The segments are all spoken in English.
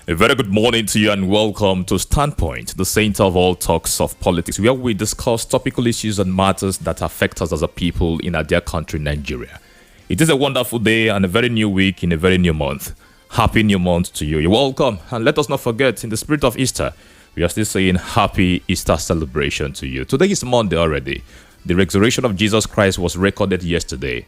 A very good morning to you and welcome to Standpoint, the center of all talks of politics, where we discuss topical issues and matters that affect us as a people in our dear country, Nigeria. It is a wonderful day and a very new week in a very new month. Happy new month to you. You're welcome. And let us not forget, in the spirit of Easter, we are still saying happy Easter celebration to you. Today is Monday already. The resurrection of Jesus Christ was recorded yesterday.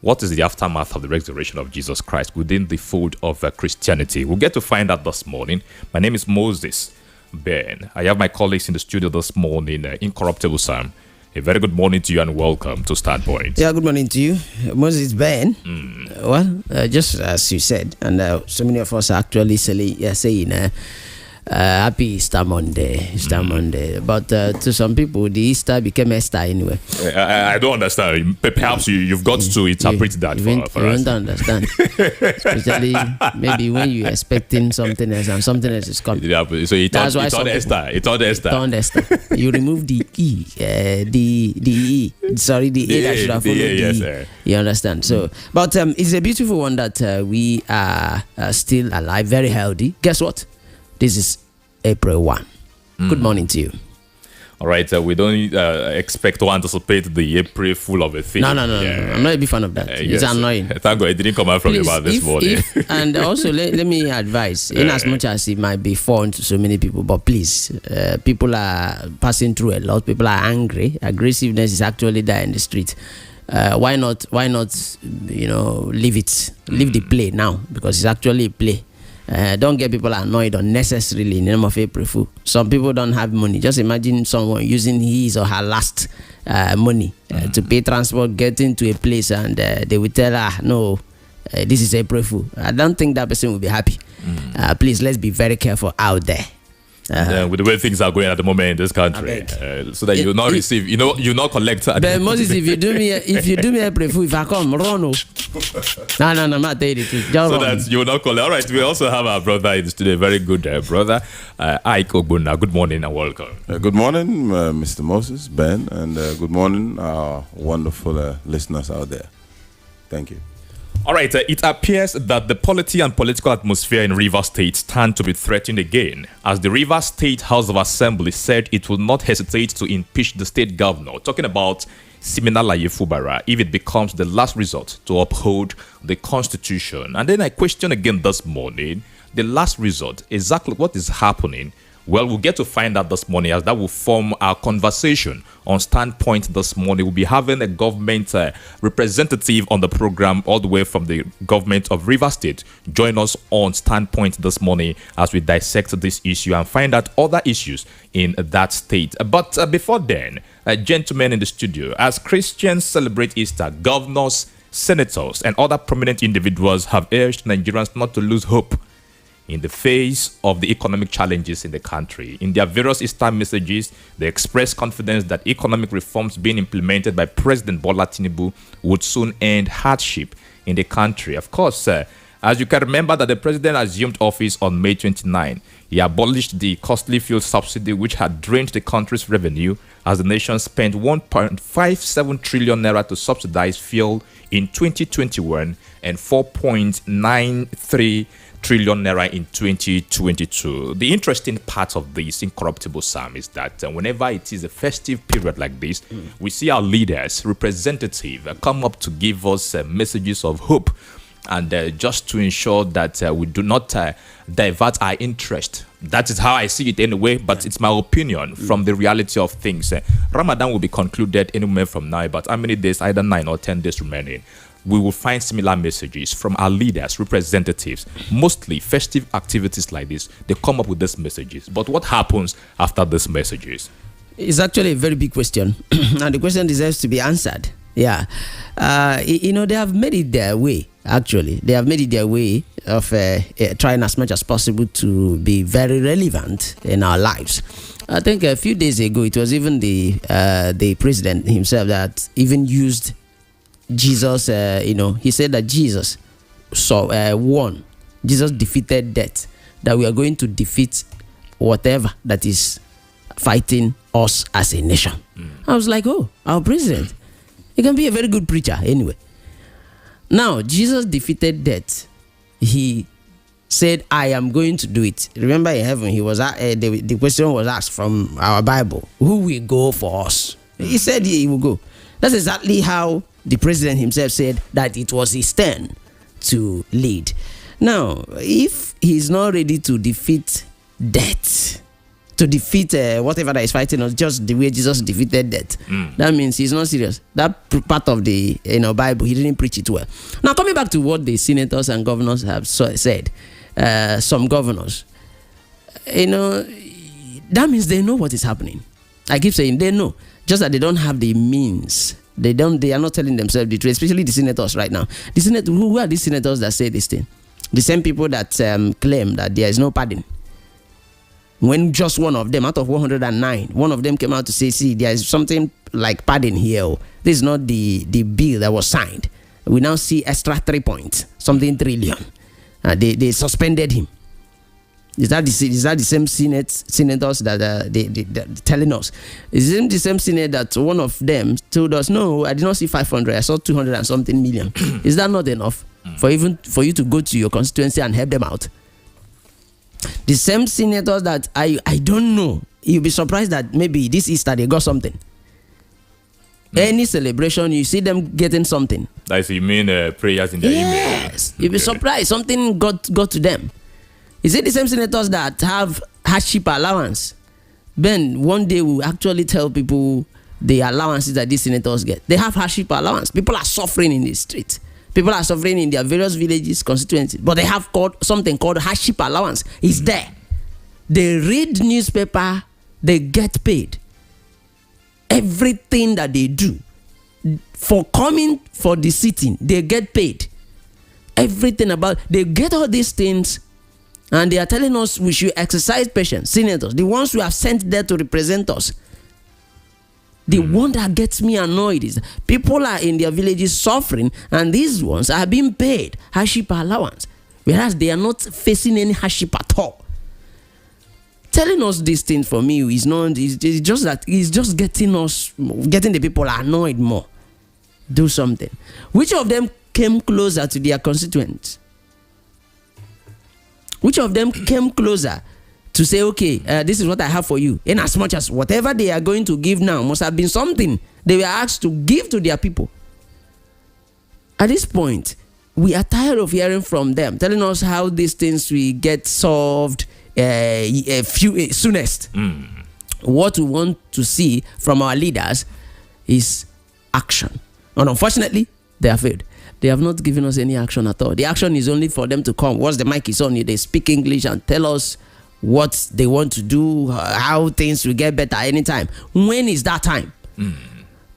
What is the aftermath of the resurrection of Jesus Christ within the fold of Christianity? We'll get to find out this morning. My name is Moses Ben. I have my colleagues in the studio this morning, Incorruptible Sam. A very good morning to you and welcome to Standpoint. Yeah, good morning to you, Moses Ben. Well, just as you said, and so many of us are actually saying happy Easter Monday, Monday. But to some people, the Easter became Esther anyway. I don't understand. Perhaps you've got to interpret that for us. You don't understand. Especially maybe when you're expecting something else and something else is coming. Yeah, so it turned Esther. It turned Esther. You remove the E, the E. Sorry, the A that should have followed the E. You understand? So, but it's a beautiful one that we are still alive, very healthy. Guess what? This is April 1. Good morning to you. All right, we don't expect to anticipate the April Fool of a thing. No. I'm not a big fan of that. It's annoying. Thank God it didn't come out from your mouth this morning. And also, let me advise, in as much as it might be foreign to so many people, but please, people are passing through a lot. People are angry. Aggressiveness is actually there in the street. Why not, leave the play now, because it's actually a play. Don't get people annoyed unnecessarily in the name of April Fool. Some people don't have money. Just imagine someone using his or her last money to pay transport, getting to a place, and they will tell her, no, this is April Fool. I don't think that person will be happy. Please, let's be very careful out there. With the way things are going at the moment in this country, so that you will not receive, you not collect. But Moses, if you do me April Fool, if I come, run. No, I'm not telling you the truth. So that you will not collect. All right, we also have our brother in the studio, a very good brother, Ike Ogbonna. Good morning and welcome. Good morning, Mr. Moses, Ben, and good morning, our wonderful listeners out there. Thank you. All right, it appears that the polity and political atmosphere in Rivers State stand to be threatened again, as the Rivers State House of Assembly said it will not hesitate to impeach the state governor, talking about Siminalayi Fubara, if it becomes the last resort to uphold the constitution. And then I question again this morning, the last resort, exactly what is happening? Well, we'll get to find out this morning, as that will form our conversation on Standpoint this morning. We'll be having a government representative on the program all the way from the government of Rivers State. Join us on Standpoint this morning as we dissect this issue and find out other issues in that state. But before then, gentlemen in the studio, as Christians celebrate Easter, governors, senators, and other prominent individuals have urged Nigerians not to lose hope in the face of the economic challenges in the country. In their various Easter messages, they express confidence that economic reforms being implemented by President Bola Tinubu would soon end hardship in the country. Of course, as you can remember that the president assumed office on May 29, he abolished the costly fuel subsidy which had drained the country's revenue, as the nation spent 1.57 trillion naira to subsidize fuel in 2021 and 4.93 trillion naira in 2022. The interesting part of this, Incorruptible Sam, is that whenever it is a festive period like this, we see our leaders, representatives, come up to give us messages of hope, and just to ensure that we do not divert our interest. That is how I see it anyway, but it's my opinion from the reality of things. Ramadan will be concluded any moment from now, but how many days, either 9 or 10 days remaining, we will find similar messages from our leaders, representatives. Mostly festive activities like this, they come up with these messages. But what happens after these messages? It's actually a very big question, and the question deserves to be answered. Yeah. They have made it their way, actually. They have made it their way of trying as much as possible to be very relevant in our lives. I think a few days ago, it was even the president himself that even used Jesus. He said that Jesus won. Jesus defeated death. That we are going to defeat whatever that is fighting us as a nation. I was like, oh, our president, he can be a very good preacher anyway. Now, Jesus defeated death. He said, I am going to do it. Remember in heaven, he was the question was asked from our Bible, who will go for us? He said he will go. That's exactly how the president himself said that it was his turn to lead. Now, if he's not ready to defeat death, to defeat whatever that is fighting us, just the way Jesus defeated death, that means he's not serious. That part of the Bible, he didn't preach it well. Now, coming back to what the senators and governors have said, some governors, that means they know what is happening. I keep saying they know, just that they don't have the means. They are not telling themselves the truth, especially the senators right now. The senators, who are these senators that say this thing? The same people that claim that there is no pardon. When just one of them, out of 109, one of them came out to say, see, there is something like pardon here. This is not the bill that was signed. We now see extra 3 points, something trillion. They suspended him. Is that the same senators that they telling us? Is it the same senate that one of them told us, no, I did not see 500, I saw 200 and something million. Is that not enough for you to go to your constituency and help them out? The same senators that I don't know, you'll be surprised that maybe this Easter they got something. Any celebration, you see them getting something. That's you mean prayers in their email? Yes, you'll be surprised something got to them. Is it the same senators that have hardship allowance? Ben, one day we'll actually tell people the allowances that these senators get. They have hardship allowance. People are suffering in the streets. People are suffering in their various villages, constituencies. But they have something called hardship allowance. It's there. They read newspaper, they get paid. Everything that they do, for coming for the sitting, they get paid. Everything they get all these things. And they are telling us we should exercise patience. Senators, the ones who have sent there to represent us. The one that gets me annoyed is people are in their villages suffering, and these ones are being paid hardship allowance, whereas they are not facing any hardship at all. Telling us these things for me is not. It's just that it's just getting the people annoyed more. Do something. Which of them came closer to their constituents? Which of them came closer to say, okay, this is what I have for you? In as much as whatever they are going to give now must have been something they were asked to give to their people. At this point, we are tired of hearing from them, telling us how these things will get solved soonest. What we want to see from our leaders is action. And unfortunately, they have failed. They have not given us any action at all. The action is only for them to come. Once the mic is on, they speak English and tell us what they want to do, how things will get better anytime. When is that time?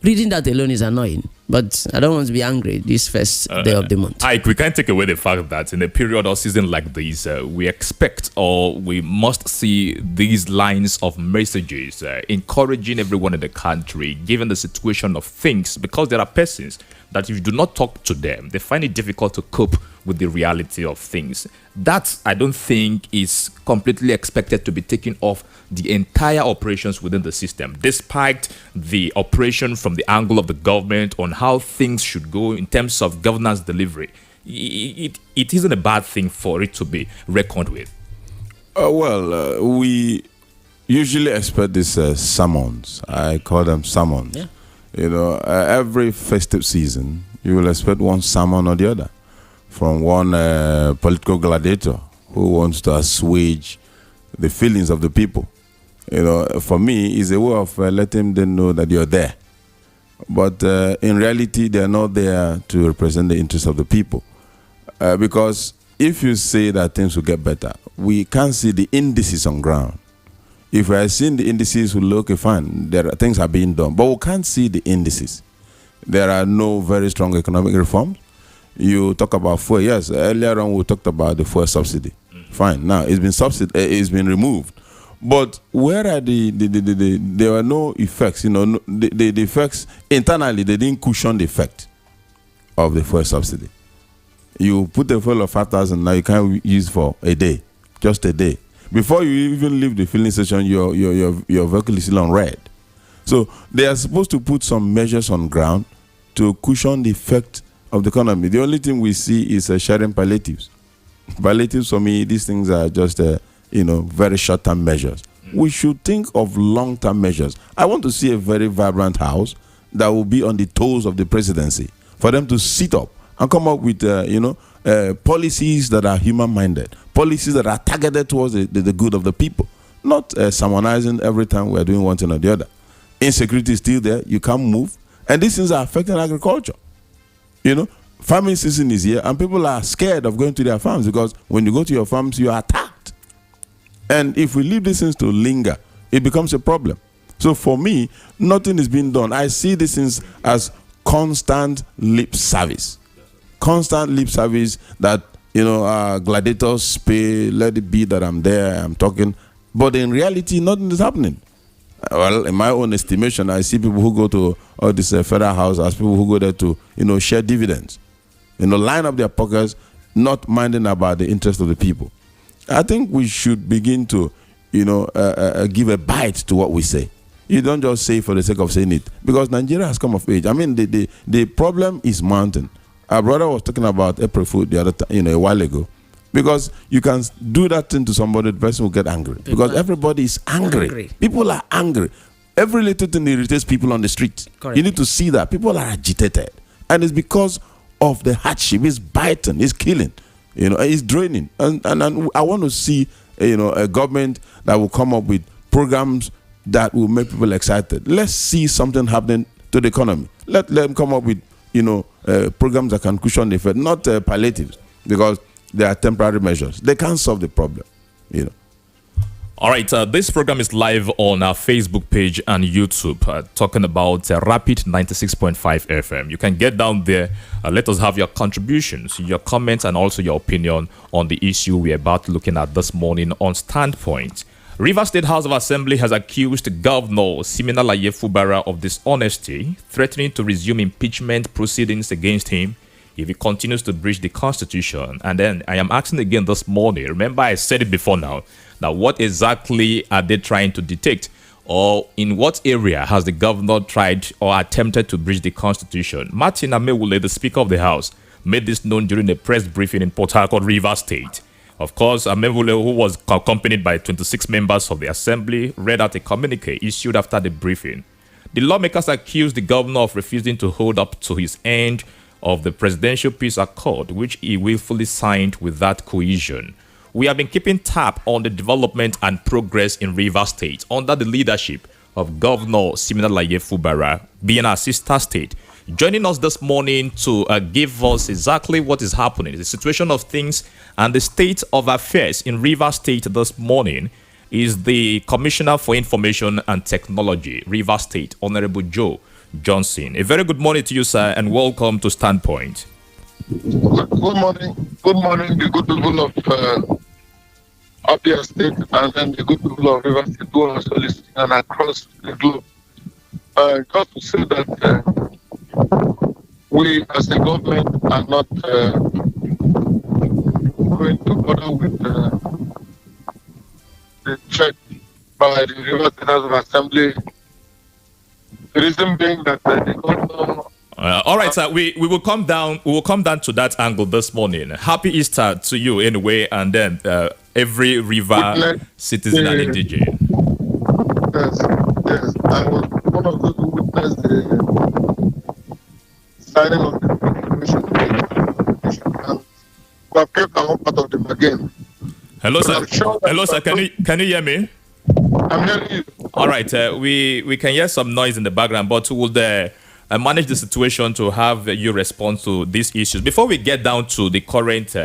Reading that alone is annoying. But I don't want to be angry this first day of the month. We can't take away the fact that in a period or season like this, we expect or we must see these lines of messages encouraging everyone in the country, given the situation of things, because there are persons that if you do not talk to them, they find it difficult to cope with the reality of things. That, I don't think, is completely expected to be taken off the entire operations within the system, despite the operation from the angle of the government on how things should go in terms of governance delivery. It isn't a bad thing for it to be reckoned with. We usually expect these summons. I call them summons. Yeah. Every festive season, you will expect one summon or the other from one political gladiator who wants to assuage the feelings of the people. For me, it's a way of letting them know that you're there. But in reality, they're not there to represent the interests of the people. Because if you say that things will get better, we can't see the indices on ground. If we are seeing the indices, we look fine. Things are being done, but we can't see the indices. There are no very strong economic reforms. You talk about fuel. Yes, earlier on we talked about the fuel subsidy. Fine. Now it's been removed. But where are there were no effects. The effects internally, they didn't cushion the effect of the fuel subsidy. You put a fuel of 5,000 now, you can't use for a day, just a day. Before you even leave the filling station, your vehicle is still on red. So they are supposed to put some measures on ground to cushion the effect of the economy. The only thing we see is sharing palliatives. Palliatives for me, these things are just very short-term measures. We should think of long-term measures. I want to see a very vibrant house that will be on the toes of the presidency, for them to sit up and come up with policies that are human-minded, policies that are targeted towards the good of the people, not sermonizing every time we're doing one thing or the other. Insecurity is still there. You can't move. And these things are affecting agriculture. Farming season is here, and people are scared of going to their farms, because when you go to your farms, you are attacked. And if we leave these things to linger, it becomes a problem. So for me, nothing is being done. I see these things as constant lip service. Constant lip service that, gladiators pay, let it be that I'm there, I'm talking. But in reality, nothing is happening. Well, in my own estimation, I see people who go to all this federal house as people who go there to, share dividends. Line up their pockets, not minding about the interest of the people. I think we should begin to, give a bite to what we say. You don't just say for the sake of saying it, because Nigeria has come of age. I mean, the problem is mounting. Our brother was talking about April Fool the other time, a while ago, because you can do that thing to somebody, the person will get angry, because everybody is angry. People are angry. Every little thing irritates people on the street. Correct. You need to see that people are agitated, and it's because of the hardship. It's biting, it's killing, it's draining, and I want to see a government that will come up with programs that will make people excited. Let's see something happening to the economy. Let them come up with programs that can cushion the effect, not palliatives, because they are temporary measures. They can't solve the problem. All right, this program is live on our Facebook page and YouTube, talking about Rapid 96.5 FM. You can get down there. Let us have your contributions, your comments, and also your opinion on the issue we're about looking at this morning on Standpoint. Rivers State House of Assembly has accused Governor Siminalayi Fubara of dishonesty, threatening to resume impeachment proceedings against him if he continues to breach the Constitution. And then I am asking again this morning, remember I said it before now what exactly are they trying to detect? Or in what area has the governor tried or attempted to breach the Constitution? Martin Amewule, the Speaker of the House, made this known during a press briefing in Port Harcourt, Rivers State. Of course, Amewule, who was accompanied by 26 members of the Assembly, read out a communique issued after the briefing. The lawmakers accused the governor of refusing to hold up to his end of the Presidential Peace Accord, which he willfully signed without cohesion. We have been keeping tab on the development and progress in Rivers State under the leadership of Governor Siminalayi Fubara, being our sister state. Joining us this morning to give us exactly what is happening, the situation of things and the state of affairs in Rivers State this morning, is the Commissioner for Information and Technology, Rivers State, Honorable Joe Johnson. A very good morning to you, sir, and welcome to Standpoint. Good morning. Good morning, the good people of Abia State, and then the good people of Rivers State who are also listening and across the globe. Just to say that we as a government are not going to bother with the threat by the Rivers State House of Assembly. The reason being that the governor. All right, sir. We will come down. We will come down to that angle this morning. Happy Easter to you, anyway, and then every River citizen and indigene. Yes. I was one of those who witnessed the signing of the proclamation, and we have kept our part of the bargain. Hello, sir. Hello, sir. Can you hear me? I'm hearing you. All right. We can hear some noise in the background, but we will manage the situation to have you respond to these issues. Before we get down to the current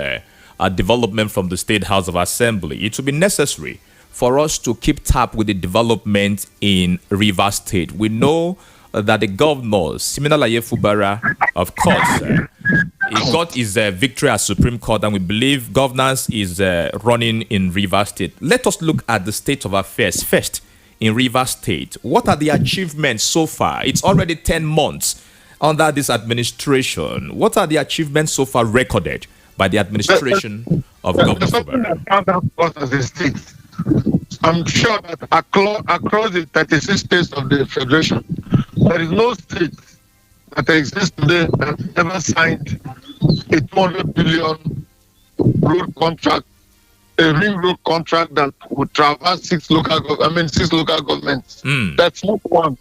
development from the State House of Assembly, it will be necessary for us to keep tab with the development in Rivers State. We know that the governor, Siminalayi Fubara, of course, he got his victory at Supreme Court, and we believe governance is running in Rivers State. Let us look at the state of affairs first in Rivers State. What are the achievements so far? It's already 10 months under this administration. What are the achievements so far recorded by the administration of Governor Fubara? As a state, I'm sure that across the 36 states of the Federation, there is no state that exists today that ever signed a $200 billion road contract, a ring road contract that would traverse six local governments. That's not one.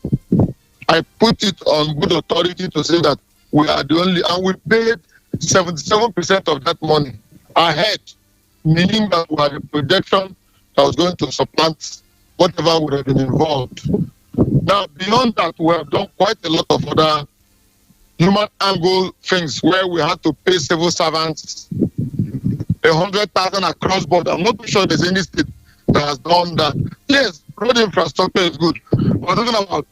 I put it on good authority to say that we are the only, and we paid 77% of that money ahead, meaning that we had a projection that was going to supplant whatever would have been involved. Now, beyond that, we have done quite a lot of other human angle things where we had to pay civil servants 100,000 across board. I'm not too sure there's any state that has done that. Yes, road infrastructure is good. We're talking about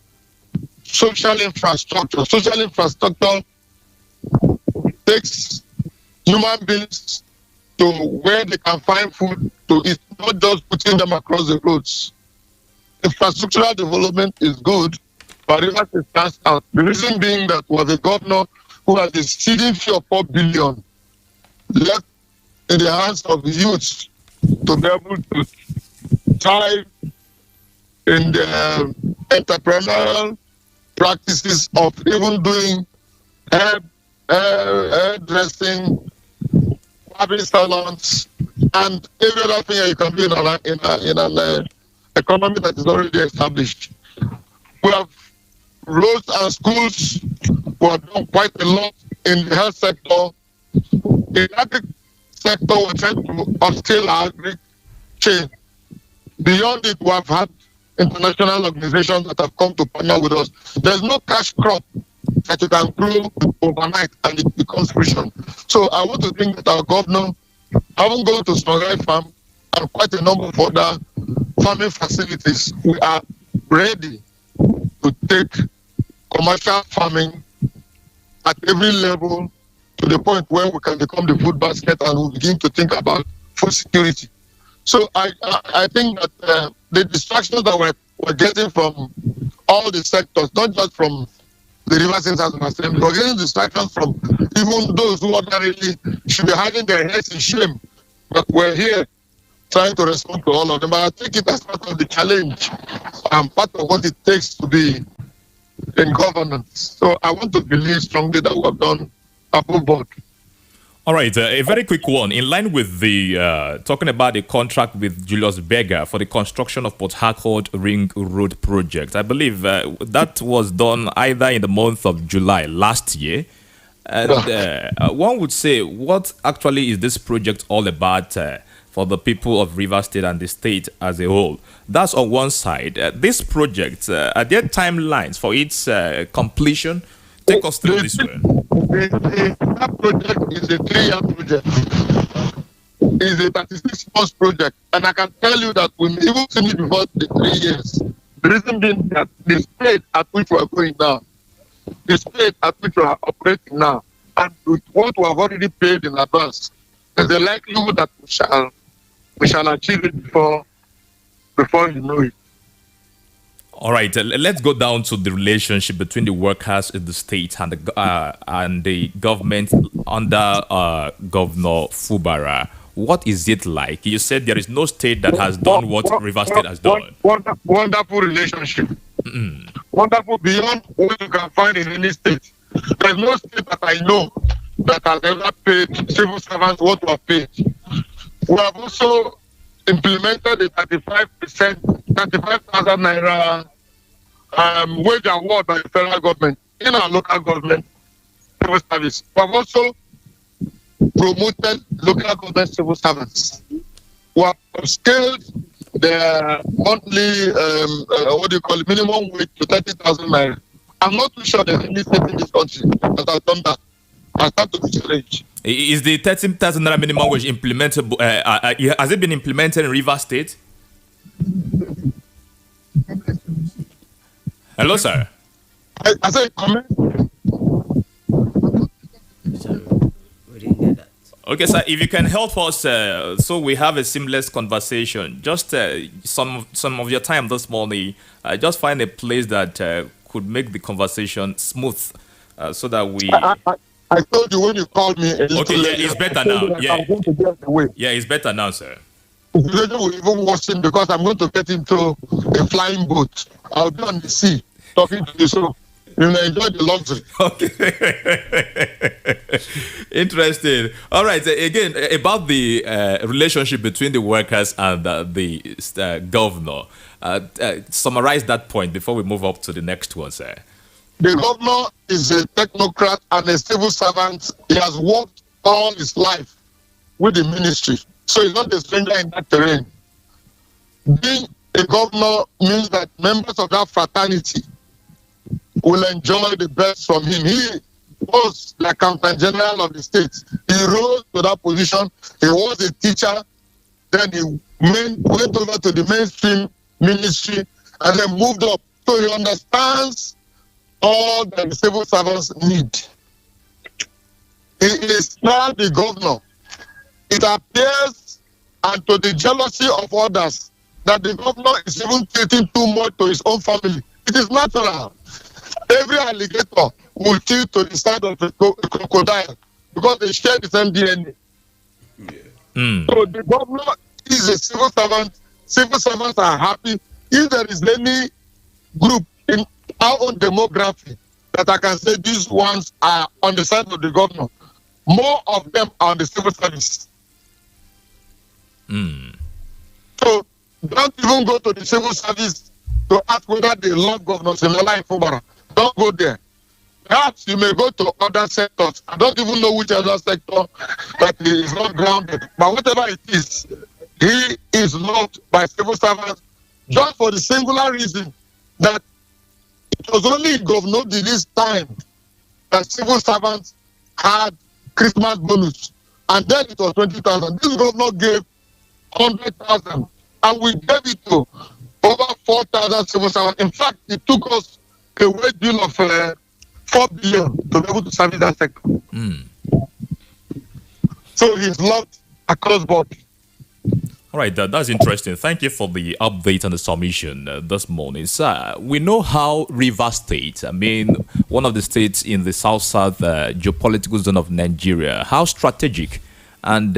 social infrastructure. Social infrastructure takes human beings to where they can find food to eat, not just putting them across the roads. Infrastructural development is good, but Rivers is passed out. The reason being that was a governor who had a seeding fee of 4 billion left in the hands of the youth to be able to thrive in the entrepreneurial practices of even doing hairdressing, barbing salons, and every other thing you can do in an economy that is already established. We have roads and schools. We have done quite a lot in the health sector. In the agri sector, we're trying to upscale our agri chain. Beyond it, we have had international organizations that have come to partner with us. There's no cash crop that you can grow overnight and it becomes fruition. So I want to think that our governor, having gone to Songhai Farm and quite a number of other farming facilities, we are ready to take commercial farming at every level to the point where we can become the food basket and we begin to think about food security. So I think that the distractions that we're getting from all the sectors, not just from the Rivers International Assembly, we're getting distractions from even those who ordinarily should be hiding their heads in shame. But we're here trying to respond to all of them. But I take it as part of the challenge and part of what it takes to be in governance. So I want to believe strongly that we have done above board. All right, a very quick one. In line with the talking about the contract with Julius Berger for the construction of Port Harcourt Ring Road project, I believe that was done either in the month of July last year. And one would say, what actually is this project all about for the people of Rivers State and the state as a whole? That's on one side. This project, are there timelines for its completion? Take us through this one. That project is a 3-year project. It's a 36-month project. And I can tell you that we may even finish before the 3 years. The reason being that the speed at which we are going now, the speed at which we are operating now, and with what we have already paid in advance, there's a likelihood that we shall achieve it before you know it. All right, let's go down to the relationship between the workers in the state and the government under Governor Fubara. What is it like? You said there is no state that has done what Rivers State has done. Wonderful relationship. Wonderful beyond what you can find in any state. There's no state that I know that has ever paid civil servants what we have paid. We have also implemented a 35,000 naira wage award by the federal government in our local government civil service. We have also promoted local government civil servants. We have scaled their monthly, minimum wage to 30,000 naira. I'm not too sure there's any state in this country that has done that. I start to be challenged. Is the 13,000 naira minimum wage implementable? Has it been implemented in Rivers State? Hello, sir. I said comment. Okay, sir. If you can help us, so we have a seamless conversation. Just some of your time this morning. Just find a place that could make the conversation smooth, so that we. I told you when you called me. Okay, yeah, it's better now. Yeah, it's better now, sir. The situation will even worsen because I'm going to get into a flying boat. I'll be on the sea talking to you. So you will enjoy the luxury. Okay. Interesting. All right. Again, about the relationship between the workers and the governor. Summarize that point before we move up to the next one, sir. The governor is a technocrat and a civil servant. He has worked all his life with the ministry. So he's not a stranger in that terrain. Being a governor means that members of that fraternity will enjoy the best from him. He was the accountant general of the state. He rose to that position. He was a teacher. Then he went over to the mainstream ministry and then moved up. So he understands all that the civil servants need. He is now the governor. It appears, and to the jealousy of others, that the governor is even treating too much to his own family. It is natural. Every alligator will tilt to the side of a crocodile because they share the same DNA. Mm. So the governor is a civil servant. Civil servants are happy. If there is any group in our own demography that I can say these ones are on the side of the governor, more of them are on the civil service. Mm. So don't even go to the civil service to ask whether they love Governor Siminala Ifubara. Don't go there. Perhaps you may go to other sectors. I don't even know which other sector that is not grounded. But whatever it is, he is loved by civil servants just for the singular reason that it was only in Governor Dili's time that civil servants had Christmas bonus. And then it was 20,000. This governor gave 100,000. And we gave it to over 4,000 civil servants. In fact, it took us a wage bill of 4 billion to be able to service that sector. Mm. So he's loved across board. All right, that's interesting. Thank you for the update and the submission this morning. Sir, we know how Rivers State, one of the states in the south-south geopolitical zone of Nigeria, how strategic and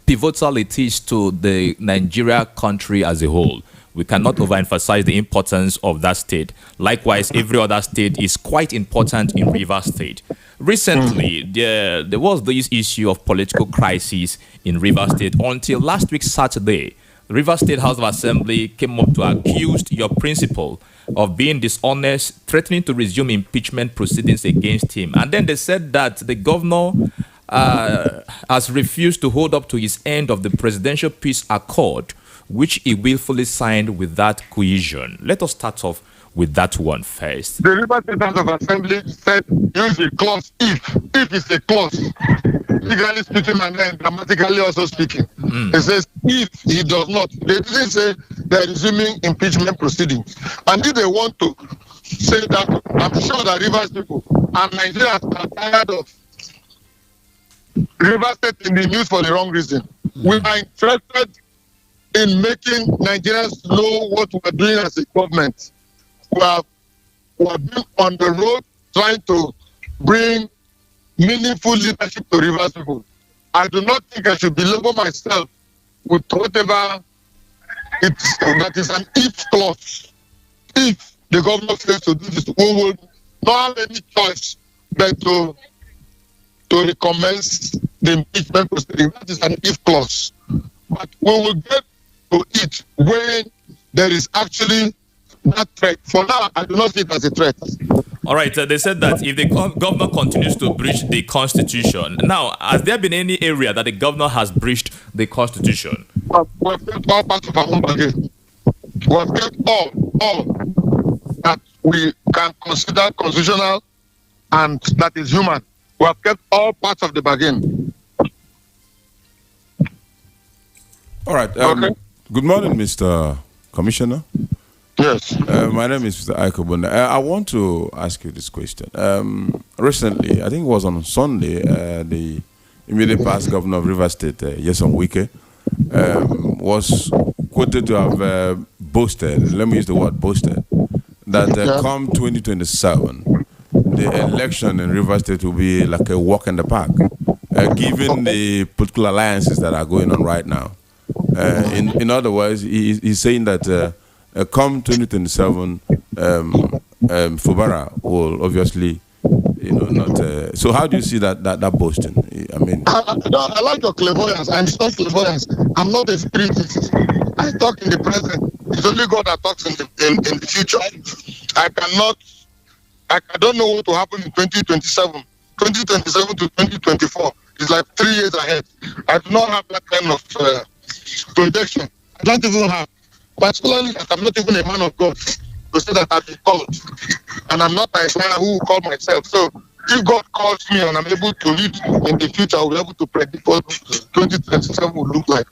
pivotal it is to the Nigeria country as a whole. We cannot overemphasize the importance of that state. Likewise, every other state is quite important in Rivers State. Recently, there was this issue of political crisis in Rivers State until last week, Saturday. The Rivers State House of Assembly came up to accuse your principal of being dishonest, threatening to resume impeachment proceedings against him. And then they said that the governor has refused to hold up to his end of the presidential peace accord, which he willfully signed without cohesion. Let us start off with that one first. The Rivers State House of Assembly said use the clause if it's a clause, legally speaking and then grammatically also speaking. It says if he does not. They didn't say they're resuming impeachment proceedings. And if they want to say that, I'm sure that Rivers people and Nigerians are tired of Rivers State in the news for the wrong reason. We are interested in making Nigerians know what we're doing as a government. We have been on the road trying to bring meaningful leadership to Rivers people. I do not think I should belabor myself with whatever that is an if clause. If the governor says to do this, we will not have any choice but to recommence the impeachment proceeding. That is an if clause. But we will get to it when there is actually that threat. For now, I do not see it as a threat. All right, they said that if the governor continues to breach the constitution. Now, has there been any area that the governor has breached the constitution? We have kept all parts of our own bargain. We have kept all that we can consider constitutional and that is human. We have kept all parts of the bargain. All right. Okay. Good morning, Mr. Commissioner. Yes. My name is Mr. Aiko Bunda. I want to ask you this question. Recently, I think it was on Sunday, the immediate past governor of Rivers State, Nyesom Wike, was quoted to have boasted, let me use the word boasted, that come 2027, the election in Rivers State will be like a walk in the park, given the political alliances that are going on right now. In other words, he's saying that come 2027, Fubara will obviously, not. So how do you see that boasting? I mean, I like your clairvoyance. I'm not clairvoyance. I'm not a spiritist. I talk in the present. It's only God that talks in the future. I don't know what will happen in 2027. 2027 to 2024 is like 3 years ahead. I do not have that kind of projection. I don't even have, particularly that I'm not even a man of God to say that I've been called. And I'm not a man who will call myself. So if God calls me and I'm able to lead in the future, I'll be able to predict what 2027 will look like.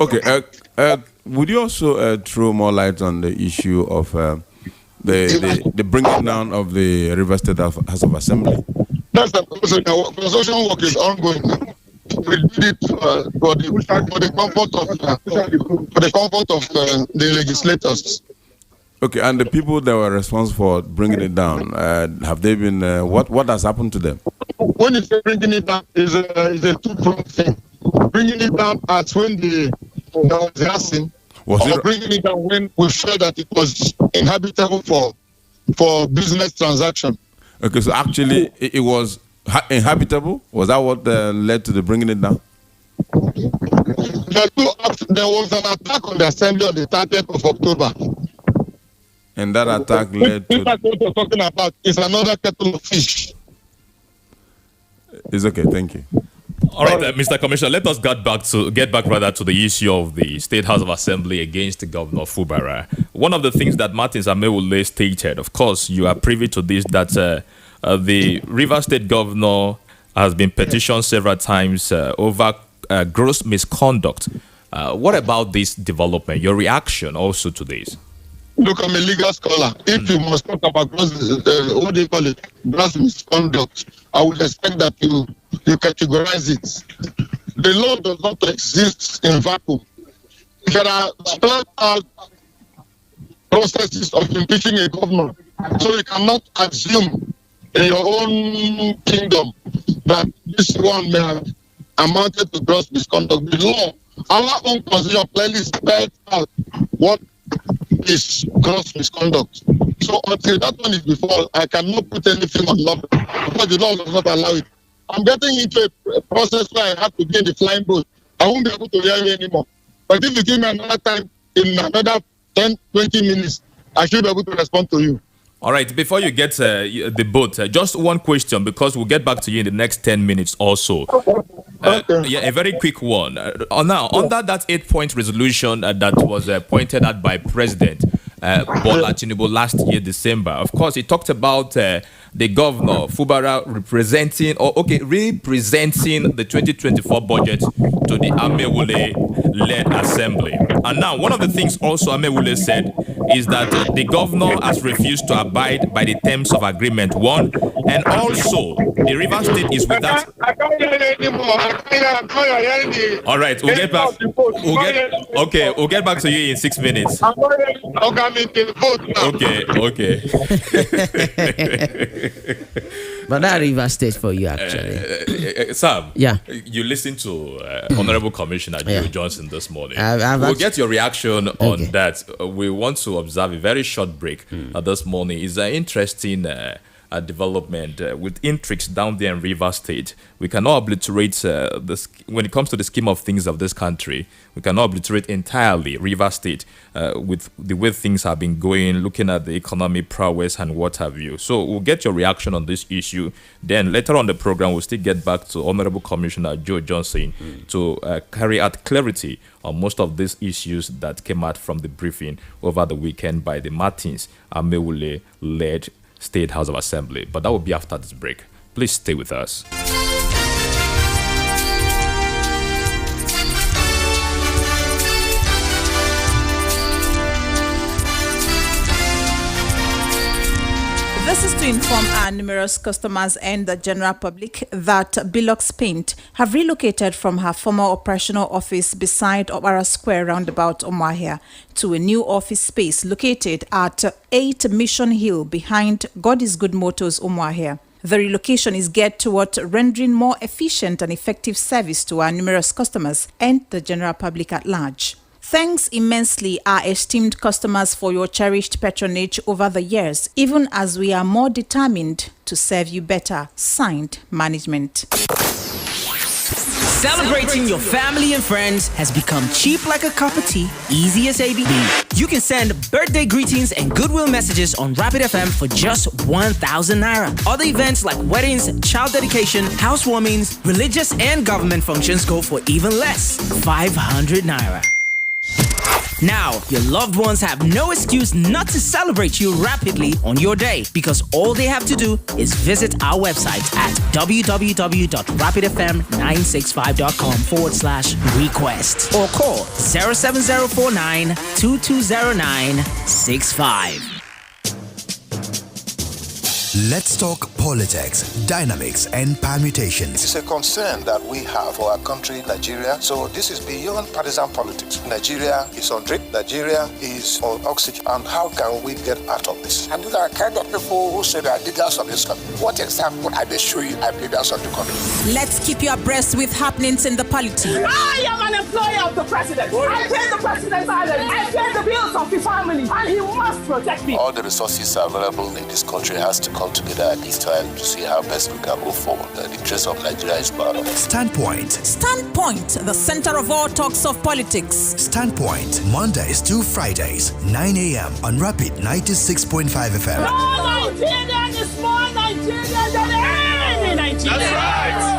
Okay. Would you also throw more light on the issue of the bringing down of the Rivers State House of Assembly? That's the construction work is ongoing. We did it for the comfort of the legislators. Okay, and the people that were responsible for bringing it down, have they been? What has happened to them? When you say bringing it down, is a two-pronged thing. Bringing it down as when there was harassing, bringing it down when we felt that it was inhabitable for business transaction. Okay, so actually it was inhabitable? Was that what led to the bringing it down? There was an attack on the assembly on the 30th of October. And that attack led to... What you're talking about is another kettle of fish. It's okay, thank you. All right, Mr. Commissioner, let us get back to the issue of the State House of Assembly against the Governor Fubara. One of the things that Martins Amaewhule stated, of course, you are privy to this, that the Rivers State Governor has been petitioned several times over gross misconduct. What about this development? Your reaction also to this? Look, I'm a legal scholar. If you must talk about gross misconduct, I would expect that you categorize it. The law does not exist in vacuum. There are spelled out processes of impeaching a governor. So you cannot assume in your own kingdom that this one may have amounted to gross misconduct. The law, our own constitution clearly spells out what is gross misconduct. So until that one is before, I cannot put anything on law because the law does not allow it. I'm getting into a process where I have to be in the flying boat. I won't be able to hear you anymore. But if you give me another time, in another 10, 20 minutes, I should be able to respond to you. All right, before you get the boat, just one question, because we'll get back to you in the next 10 minutes also. Okay. A very quick one. Now, under that 8-point resolution that was pointed out by President Bola Tinubu last year, December, of course, he talked about the governor, Fubara, representing the 2024 budget to the Amaewhule-led assembly. And now, one of the things also Amaewhule said is that the governor has refused to abide by the terms of agreement 1, and also the Rivers State is with that. I can't hear you anymore. I can't hear you. All right, we'll get back. We'll get back to you in 6 minutes. Okay. But that Rivers State for you, actually. Sam, yeah, you listened to Honorable Commissioner Joe Johnson this morning. We'll get your reaction on that. We want to observe a very short break this morning. It's an interesting development with intrigues down there in Rivers State. We cannot obliterate this when it comes to the scheme of things of this country. We cannot obliterate entirely Rivers State with the way things have been going, looking at the economic prowess and what have you. So we'll get your reaction on this issue. Then later on the program, we'll still get back to Honorable Commissioner Joe Johnson to carry out clarity on most of these issues that came out from the briefing over the weekend by the Martins Amaewhule-led State House of Assembly. But that will be after this break. Please stay with us. This is to inform our numerous customers and the general public that Bilox Paint have relocated from her former operational office beside Obara Square roundabout Umuahia to a new office space located at 8 Mission Hill behind God is Good Motors Umuahia. The relocation is geared toward rendering more efficient and effective service to our numerous customers and the general public at large. Thanks immensely, our esteemed customers, for your cherished patronage over the years, even as we are more determined to serve you better. Signed, Management. Celebrating your family and friends has become cheap like a cup of tea, easy as ABD. You can send birthday greetings and goodwill messages on Rapid FM for just 1,000 naira. Other events like weddings, child dedication, housewarmings, religious and government functions go for even less, 500 naira. Now, your loved ones have no excuse not to celebrate you rapidly on your day, because all they have to do is visit our website at www.rapidfm965.com/request or call 07049 220965. Let's talk politics, dynamics, and permutations. It's a concern that we have for our country, Nigeria. So this is beyond partisan politics. Nigeria is on drip. Nigeria is on oxygen. And how can we get out of this? And these are kind of people who say they are leaders of this country. What example I may show you are leaders of the country? Let's keep you abreast with happenings in the polity. I am an employer of the president. I pay the president's salary. I pay the bills of his family. And he must protect me. All the resources available in this country has to come together at this time to see how best we can move forward. The interest of Nigeria is part of it. Standpoint. Standpoint, the center of all talks of politics. Standpoint, Mondays to Fridays, 9 a.m. on Rapid 96.5 FM. No Nigerian is more Nigerian than any Nigerian. That's right.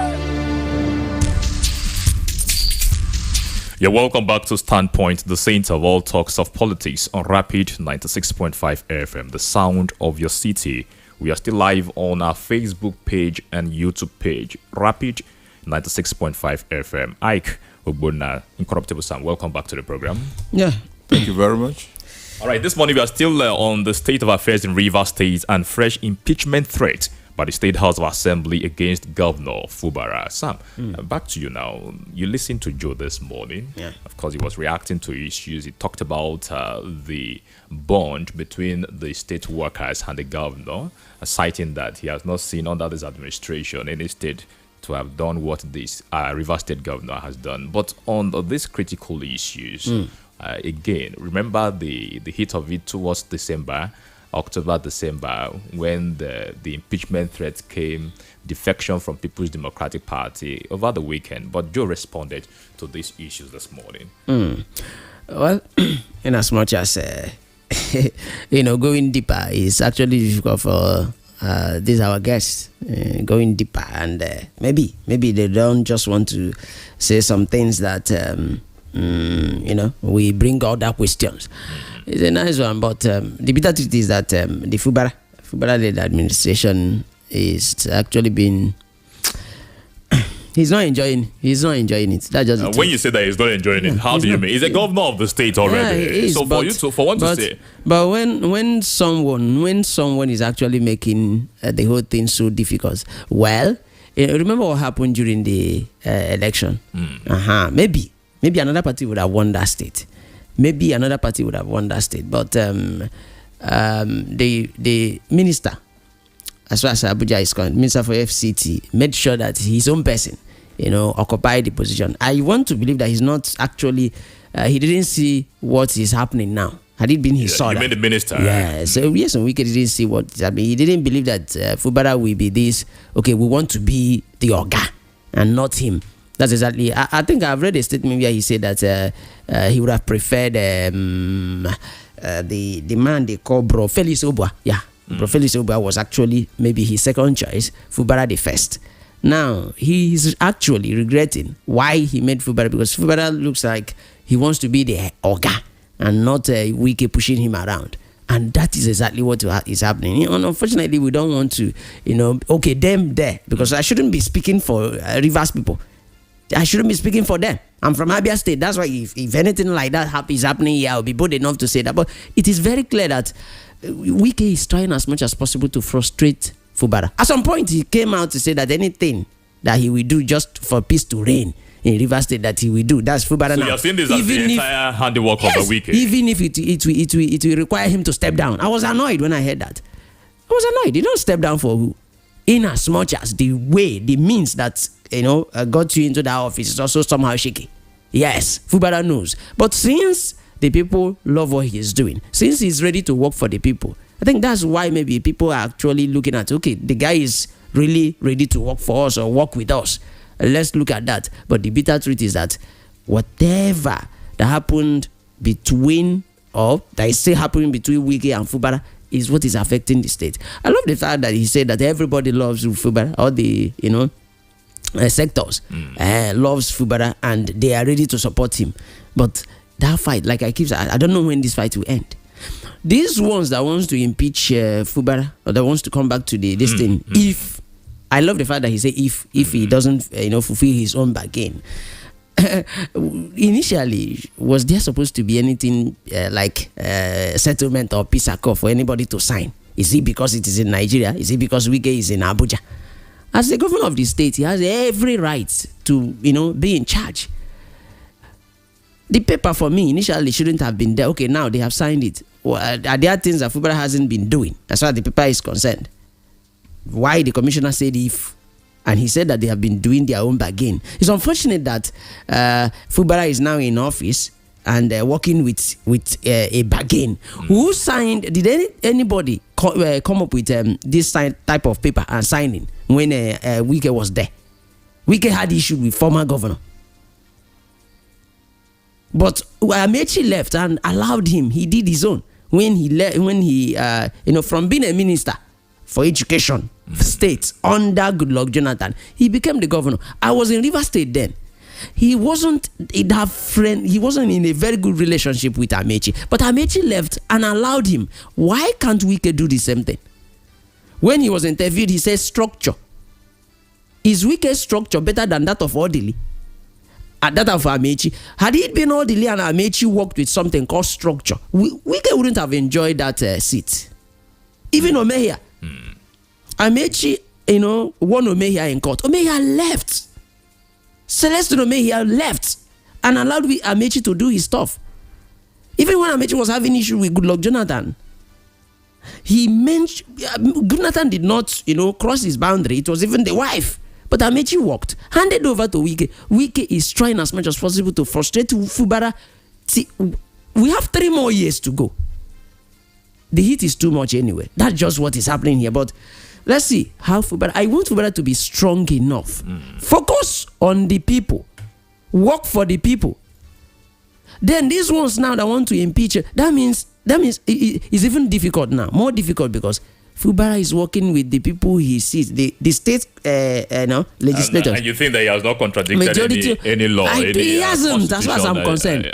You're welcome back to Standpoint, the center of all talks of politics on Rapid 96.5 FM, the sound of your city. We are still live on our Facebook page and YouTube page, Rapid 96.5 FM. Ike Ogbonna, Incorruptible Sam, welcome back to the program. Yeah. Thank you very much. All right, this morning we are still on the state of affairs in Rivers State and fresh impeachment threat by the State House of Assembly against Governor Fubara. Sam, back to you now. You listened to Joe this morning. Yeah. Of course, he was reacting to issues. He talked about the bond between the state workers and the governor, citing that he has not seen under this administration any state to have done what this Rivers State governor has done. But on these critical issues, again, remember the hit of it towards October, December, when the impeachment threat came, defection from People's Democratic Party over the weekend. But Joe responded to these issues this morning. Well, in as much as, going deeper is actually difficult for these our guests, going deeper. And maybe they don't just want to say some things that, we bring out that questions. It's a nice one, but the bitter truth is that the Fubara-led administration is actually been. He's not enjoying it. That's just when you say that he's not enjoying it, how do you mean? He's a governor of the state already. Yeah, he is, so for one to say. But when someone is actually making the whole thing so difficult, well, remember what happened during the election? Maybe another party would have won that state. But the minister, as far as Abuja is concerned, Minister for FCT, made sure that his own person, occupied the position. I want to believe that he's not actually, he didn't see what is happening now. Had it been his son. You mean the minister? Yeah. So yes, and Wike didn't see what is happening. He didn't believe that Fubara will be this, okay, we want to be the Oga and not him. That's exactly. I think I've read a statement where he said that he would have preferred the man they call Bro Felix Obua. Yeah, Bro Felix Obua was actually maybe his second choice, Fubara the first. Now he's actually regretting why he made Fubara, because Fubara looks like he wants to be the Oga and not Wike pushing him around. And that is exactly what is happening. And unfortunately, we don't want to, okay, them there, because I shouldn't be speaking for Rivers people. I shouldn't be speaking for them. I'm from Abia State. That's why if anything like that is happening here, I'll be bold enough to say that. But it is very clear that Wike is trying as much as possible to frustrate Fubara. At some point, he came out to say that anything that he will do just for peace to reign in Rivers State, that he will do. That's Fubara now. So you're seeing this as the entire handiwork of the Wike? Even if it will require him to step down. I was annoyed when I heard that. I was annoyed. He don't step down for who? In as much as the means that got you into that office is also somehow shaky. Yes, Fubara knows. But since the people love what he's doing, since he's ready to work for the people, I think that's why maybe people are actually looking at, okay, the guy is really ready to work for us or work with us. Let's look at that. But the bitter truth is that whatever that happened between, or that is still happening between Wike and Fubara, is what is affecting the state. I love the fact that he said that everybody loves Fubara, all the, sectors loves Fubara and they are ready to support him. But that fight, like I don't know when this fight will end. These ones that wants to impeach Fubara, or that wants to come back to this thing, if I love the fact that he said if he doesn't fulfill his own bargain. Initially, was there supposed to be anything like settlement or peace accord for anybody to sign? Is it because it is in Nigeria? Is it because Wike is in Abuja? As the governor of the state, he has every right to be in charge. The paper for me initially shouldn't have been there. Okay, now they have signed it. Well, are there things that Fubara hasn't been doing as far as the paper is concerned? Why the commissioner said if, and he said that they have been doing their own bargain. It's unfortunate that Fubara is now in office and working with a bargain. Who signed? Did anybody come up with this type of paper and signing when Wike was there? Wike had issue with former governor. But Amechi left and allowed him. He did his own when he from being a minister for education state under Goodluck Jonathan, he became the governor. I was in Rivers State then. He wasn't in a very good relationship with Amechi, but Amechi left and allowed him. Why can't Wike do the same thing? When he was interviewed, he said structure. Is Wike's structure better than that of Odili? And that of Amechi? Had it been Odili and Amechi worked with something called structure, Wike wouldn't have enjoyed that seat. Even Omehia. Amechi, won Omehia in court. Omehia left. Celestine Omehia left and allowed Amechi to do his stuff. Even when Amechi was having issue with Goodluck Jonathan, he mentioned Jonathan did not, cross his boundary. It was even the wife. But Amechi walked, handed over to Wike. Wike is trying as much as possible to frustrate Fubara. See, we have 3 more years to go. The heat is too much anyway. That's just what is happening here. But let's see how Fubara. I want Fubara to be strong enough. Focus on the people. Work for the people. Then these ones now that want to impeach, that means it's even difficult now. More difficult because Fubara is working with the people he sees, the state legislators. And you think that he has not contradicted any law? He hasn't, as far as I'm concerned.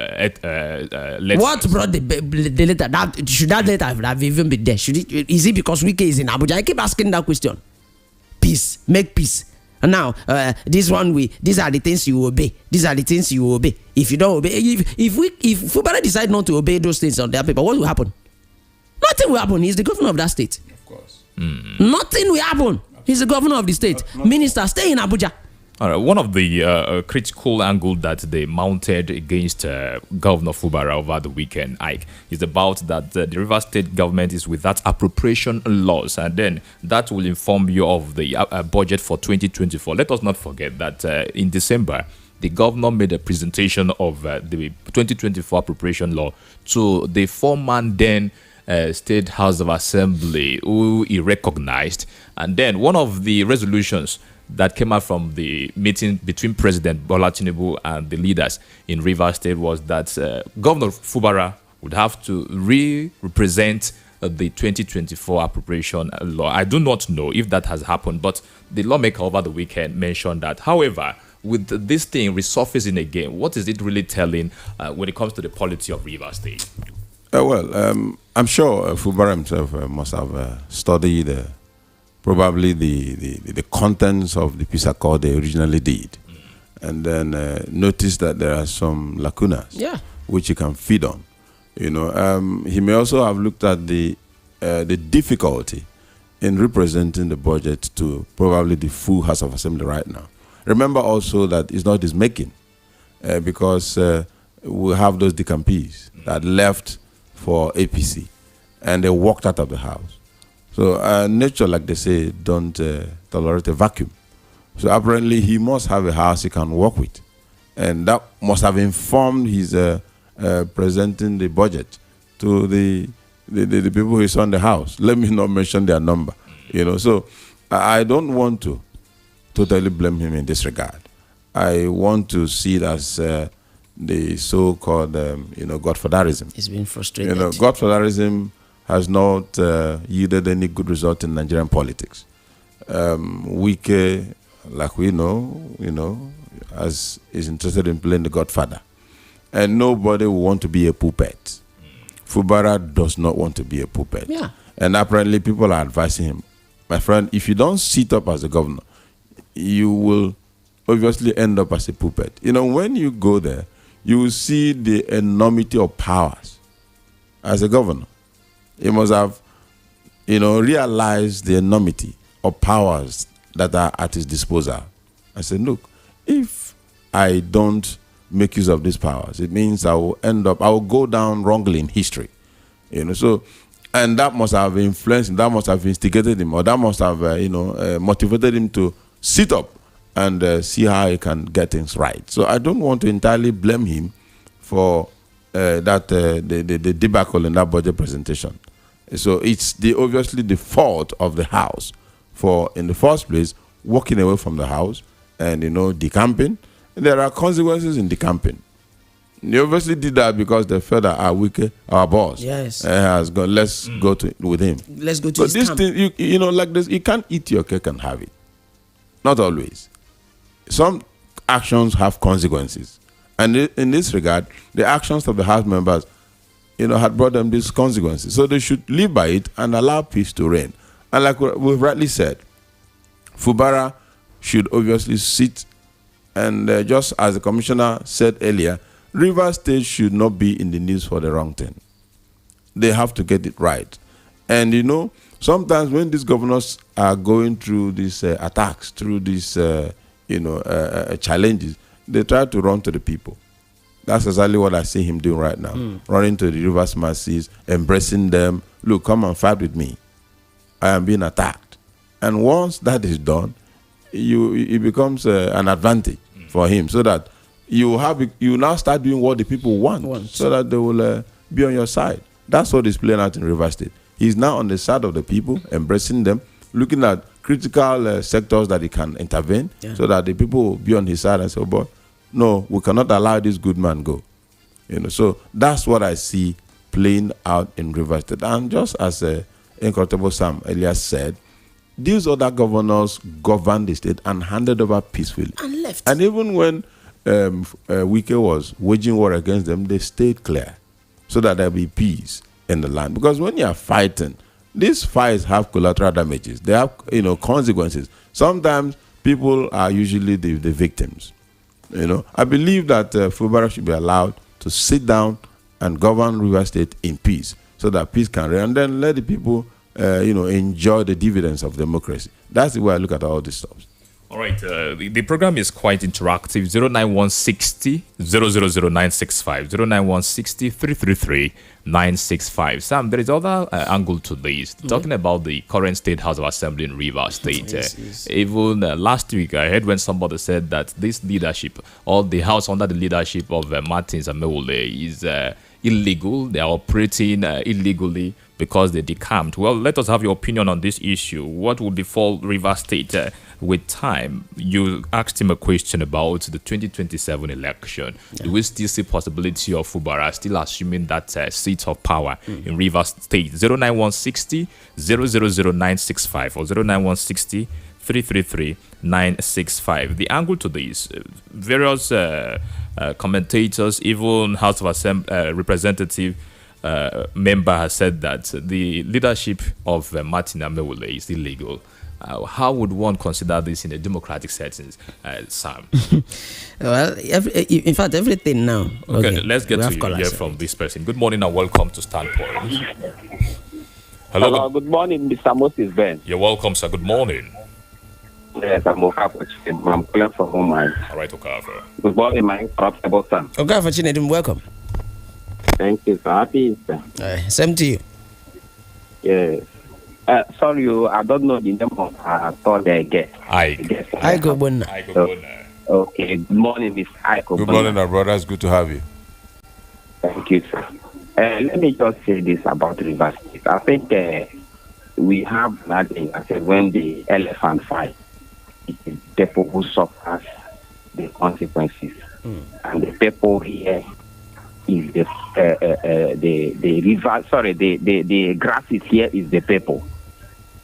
What brought the letter? Should that letter have even been there? Is it because Wike is in Abuja? I keep asking that question. Peace, make peace. And now, these are the things you obey. These are the things you obey. If you don't obey, if Fubara decide not to obey those things on their paper, what will happen? Nothing will happen. He's the governor of that state. Of course. Nothing will happen. He's the governor of the state. Minister, stay in Abuja. All right. One of the critical angles that they mounted against Governor Fubara over the weekend, Ike, is about that the Rivers State government is without appropriation laws, and then that will inform you of the budget for 2024. Let us not forget that in December, the governor made a presentation of the 2024 appropriation law to the foreman then State House of Assembly, who he recognized. And then one of the resolutions that came out from the meeting between President Bola Tinubu and the leaders in Rivers State was that Governor Fubara would have to represent the 2024 appropriation law. I do not know if that has happened, but the lawmaker over the weekend mentioned that. However, with this thing resurfacing again, what is it really telling when it comes to the polity of Rivers State? I'm sure Fubara himself must have studied probably the contents of the peace accord they originally did, and then noticed that there are some lacunas which he can feed on. He may also have looked at the difficulty in representing the budget to probably the full House of Assembly right now. Remember also that it's not his making, because we have those DCMPs that left for APC and they walked out of the house. So nature, like they say, don't tolerate a vacuum. So apparently he must have a house he can work with. And that must have informed his presenting the budget to the people who is on the House. Let me not mention their number. So I don't want to totally blame him in this regard. I want to see it as the so-called, godfatherism. He's been frustrated. Godfatherism has not yielded any good result in Nigerian politics. Wike, like we know, is interested in playing the godfather. And nobody will want to be a puppet. Fubara does not want to be a puppet. Yeah. And apparently people are advising him, my friend, if you don't sit up as a governor, you will obviously end up as a puppet. When you go there, you will see the enormity of powers as a governor. He must have, realized the enormity of powers that are at his disposal. I said, look, if I don't make use of these powers, it means I will go down wrongly in history. And that must have influenced him, that must have instigated him, or that must have, motivated him to sit up and see how he can get things right. So I don't want to entirely blame him for the debacle in that budget presentation. So it's obviously the fault of the House for, in the first place, walking away from the House and, decamping. There are consequences in decamping. They obviously did that because they felt that our boss, has gone. Let's go with him. Let's go to his camp. Thing, like this, you can't eat your cake and have it. Not always. Some actions have consequences, and in this regard, the actions of the House members, had brought them these consequences. So they should live by it and allow peace to reign. And like we've rightly said, Fubara should obviously sit. And just as the commissioner said earlier, Rivers State should not be in the news for the wrong thing. They have to get it right. And sometimes when these governors are going through these attacks, through these challenges, they try to run to the people. That's exactly what I see him doing right now. Running to the Rivers masses, embracing them. Look, come and fight with me. I am being attacked. And once that is done, it becomes an advantage for him, so that you now start doing what the people want. So that they will be on your side. That's what he's playing out in Rivers State. He's now on the side of the people, embracing them, looking at critical sectors that he can intervene, so that the people will be on his side and say, "But no, we cannot allow this good man go." So that's what I see playing out in Rivers State. And just as Incorruptible Sam earlier said, these other governors governed the state and handed over peacefully. And left. And even when Wike was waging war against them, they stayed clear so that there be peace in the land. Because when you are fighting, these fights have collateral damages. They have, consequences. Sometimes people are usually the victims. I believe that Fubara should be allowed to sit down and govern Rivers State in peace, so that peace can reign, and then let the people enjoy the dividends of democracy. That's the way I look at all this stuff. All right, the program is quite interactive. 09160 000965, 09160 333 965. Sam, there is other angle to this, talking about the current State House of Assembly in Rivers State. Even last week, I heard when somebody said that this leadership, or the House under the leadership of Martins Amewule, is illegal. They are operating illegally because they decamped. Well, let us have your opinion on this issue. What will befall Rivers State with time? You asked him a question about the 2027 election. Do we still see possibility of Fubara still assuming that seat of power in Rivers State? 09160 000965 or 09160 333 965. The angle to this, various commentators, even House of Assembly representative member has said that the leadership of Martin Amewule is illegal. How would one consider this in a democratic setting, Sam? Well, in fact, everything now. Okay, let's get to hear from this person. Good morning and welcome to Standpoint. Hello. Good morning, Mr. Moses Ben. You're welcome, sir. Good morning. Yes, I'm Okafor. I'm calling from Oman. All right, Okafor. Good morning, my incorruptible son. Okafor Chinedum, welcome. Thank you, sir. Happy Easter. Same to you. Yes. Sorry, I don't know the name of Thor again. I go Bona. Okay, good morning, Mr. Aiko. Good morning, our brother. It's good to have you. Thank you, sir. Let me just say this about Rivers State. I think we have that thing. I said when the elephant fight, it is the people who suffers the consequences, and the people here is the river. Sorry, the grasses here is the people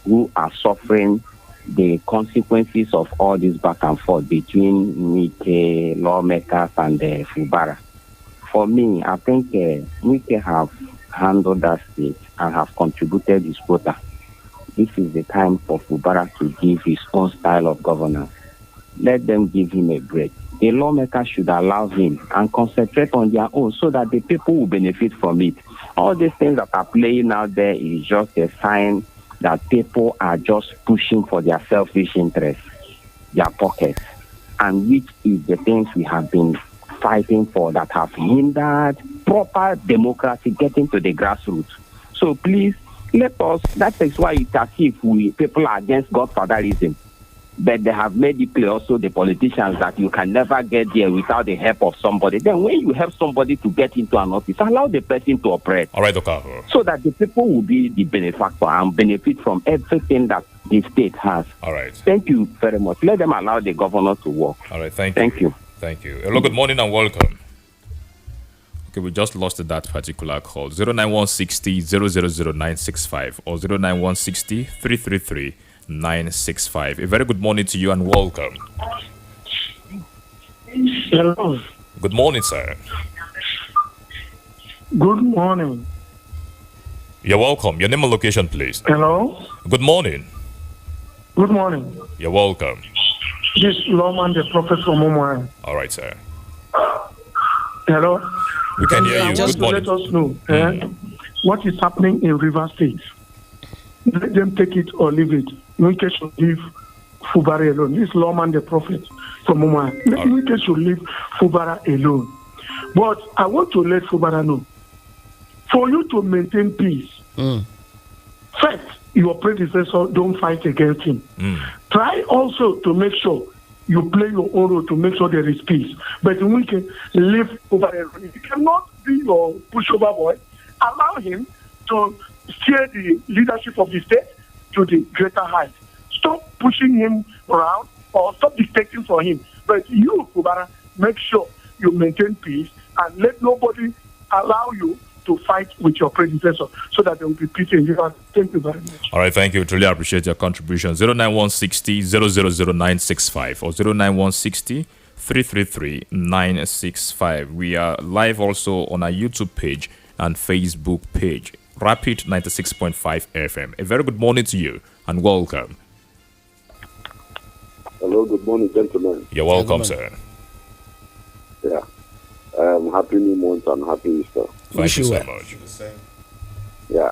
who are suffering the consequences of all this back and forth between Wike lawmakers and Fubara. For me, I think Wike have handled that state and have contributed his quota. This is the time for Fubara to give his own style of governance. Let them give him a break. The lawmakers should allow him and concentrate on their own so that the people will benefit from it. All these things that are playing out there is just a sign that people are just pushing for their selfish interests, their pockets, and which is the things we have been fighting for that have hindered proper democracy getting to the grassroots. So please, let us, that is why it's as if people are against godfatherism. But they have made it clear also, the politicians, that you can never get there without the help of somebody. Then when you help somebody to get into an office, allow the person to operate. All right, okay. So that the people will be the benefactor and benefit from everything that the state has. All right. Thank you very much. Let them allow the governor to work. All right, thank you. Thank you. Hello, good morning and welcome. Okay, we just lost that particular call. 09160 000965 or 09160 333 965. A very good morning to you and welcome. Hello. Good morning, sir. Good morning. You're welcome. Your name and location, please. Hello. Good morning. Good morning. You're welcome. This lawman, the prophet from Omar. All right, sir. Hello. We can hear you. Just Good morning. let us know what is happening in River State. Let them take it or leave it. Wike should leave Fubara alone. This lawman, the prophet from Omar. Wike should leave Fubara alone. But I want to let Fubara know, for you to maintain peace, first, your predecessor don't fight against him. Try also to make sure you play your own role to make sure there is peace. But we can live over alone. You cannot be your pushover boy. Allow him to steer the leadership of the state to the greater height. Stop pushing him around or stop dictating for him. But you, Fubara, make sure you maintain peace and let nobody allow you to fight with your predecessor so that there will be peace in Europe. Thank you very much. All right, thank you. Truly appreciate your contribution. 09160 000965 or 09160 333 965. We are live also on our YouTube page and Facebook page. Rapid 96.5 FM. A very good morning to you and welcome. Hello, good morning, gentlemen. You're welcome, sir. Yeah. Happy New Month and Happy Easter. Thank you so much. Yeah.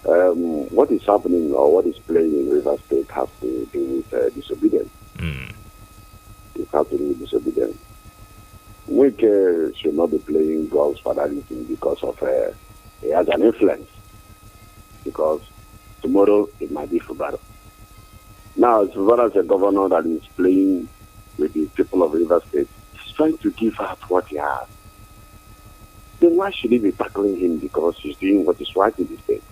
What is happening or what is playing in River State has to do with disobedience. It has to do with disobedience. Wike should not be playing God's fatherism because of he has an influence. Because tomorrow it might be Fubara. Now, Fubara is a governor that is playing with the people of River State. He's trying to give out what he has. Then why should he be tackling him because he's doing what is right in the state?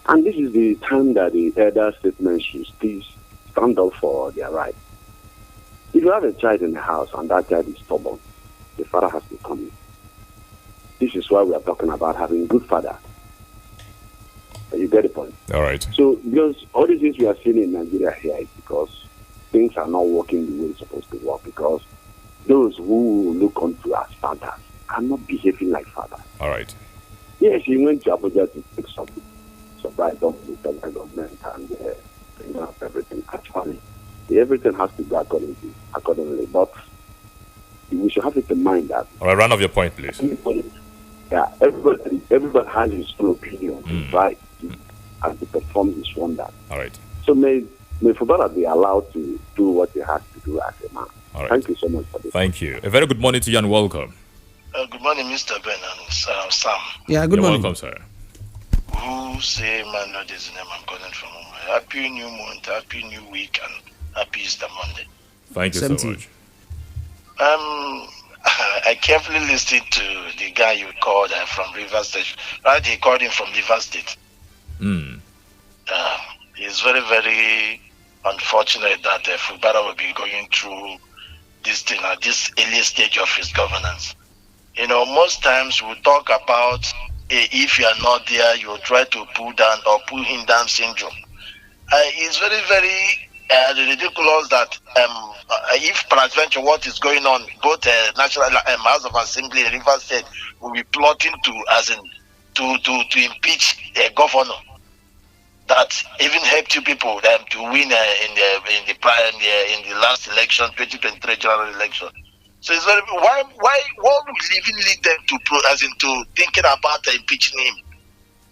And this is the time that the elder statesmen should please stand up for their rights. If you have a child in the house and that child is stubborn, the father has to come in. This is why we are talking about having good father. You get the point? All right. So, because all these things we are seeing in Nigeria here is because things are not working the way it's supposed to work. Because those who look onto as fathers are not behaving like fathers. All right. Yes, he went to Abuja to take some surprise of the federal government and bring up everything. Actually, everything has to go accordingly. But we should have it in mind that. All right, run off your point, please. Everybody has his own opinion, right? And to perform this wonder. All right. So may Fubara be allowed to do what he has to do as a man. All right. Thank you so much for this. Thank you. A very good morning to you and welcome. Good morning, Mr. Ben and Sam. Yeah, good morning. Welcome, sir. Who say man not his name? I'm calling from home. Happy New Month, Happy New Week, and Happy Easter Monday. Thank you Same so to you. much. I carefully listened to the guy you called from Rivers State. Right, he called him from Rivers State. It's very, very unfortunate that Fubara will be going through this thing at this early stage of his governance. You know, most times we talk about if you are not there, you try to pull down or pull him down syndrome. It's very, very ridiculous that if peradventure what is going on, both National House of Assembly and Rivers State will be plotting to impeach a governor that even helped you people to win in the last election, 2023 general election. So it's very why what will even lead them to thinking about impeaching him?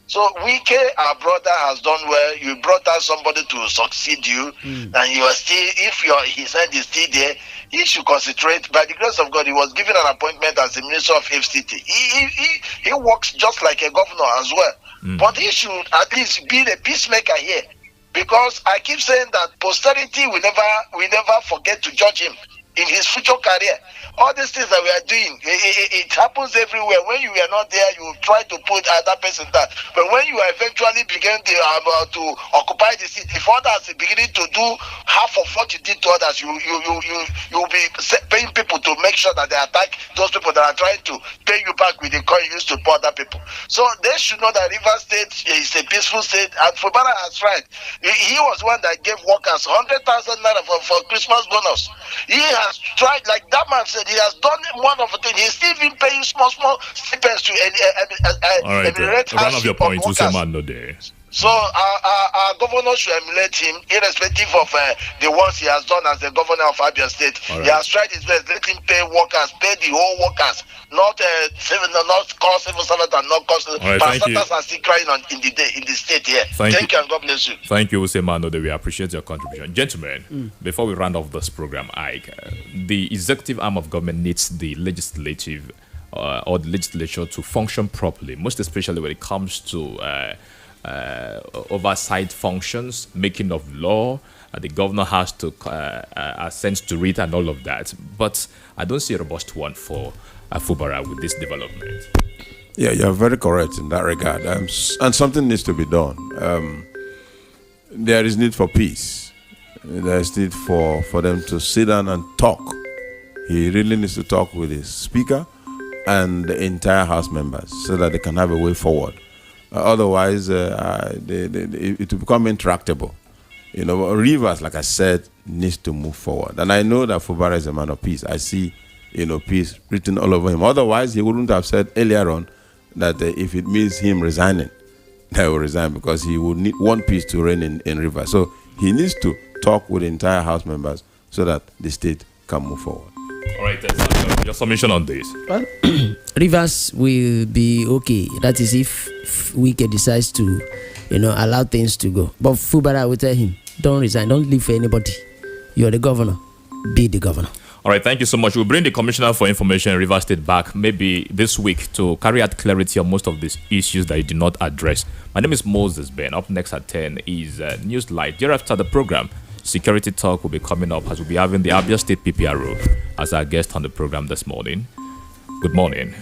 So Wike, our brother, has done well. You brought out somebody to succeed you, and you are still. If his hand is still there, he should concentrate. By the grace of God, he was given an appointment as the Minister of FCT. He works just like a governor as well. But he should at least be the peacemaker here, because I keep saying that posterity will never forget to judge him in his future career. All these things that we are doing, it happens everywhere. When you are not there, you try to put that person there. But when you eventually begin to occupy the seat, if others are beginning to do half of what you did to others, you will be paying people to make sure that they attack those people that are trying to pay you back with the coin you used to pay other people. So they should know that Rivers State is a peaceful state, and Fubara has tried. He was one that gave workers 100,000 naira for Christmas bonus. He has tried, like that man said, he has done one of the things. He's still been paying small stipends to All right, one of your points, Usman Node. So our governor should emulate him, irrespective of the ones he has done as the governor of Abia State. Right. He has tried his best. Let him pay workers, pay the whole workers, not call civil servants and not call. Right, thank you. Are still crying in the state here. Thank you, and God bless you. Thank you, Usman Node. We appreciate your contribution, gentlemen. Before we round off this program, Ike, the executive arm of government needs the legislative or the legislature to function properly, most especially when it comes to oversight functions, making of law. The governor has to assent to it and all of that. But I don't see a robust one for Fubara with this development. Yeah, you're very correct in that regard. And something needs to be done. There is need for peace. There is need for them to sit down and talk. He really needs to talk with his speaker and the entire House members so that they can have a way forward. Otherwise, it will become intractable. You know, Rivers, like I said, needs to move forward. And I know that Fubara is a man of peace. I see, peace written all over him. Otherwise, he wouldn't have said earlier on that if it means him resigning, he will resign, because he would want peace to reign in Rivers. So he needs to talk with the entire House members so that the state can move forward. All right, your submission on this. Well, Rivers will be okay. That is if Wike decides to, allow things to go. But Fubara will tell him, don't resign, don't leave for anybody. You're the governor. Be the governor. All right, thank you so much. We'll bring the Commissioner for Information in Rivers State back maybe this week to carry out clarity on most of these issues that you did not address. My name is Moses Ben. Up next at 10 is Newslight. Thereafter the program, Security Talk, will be coming up as we'll be having the Abia State PPRO as our guest on the program this morning. Good morning.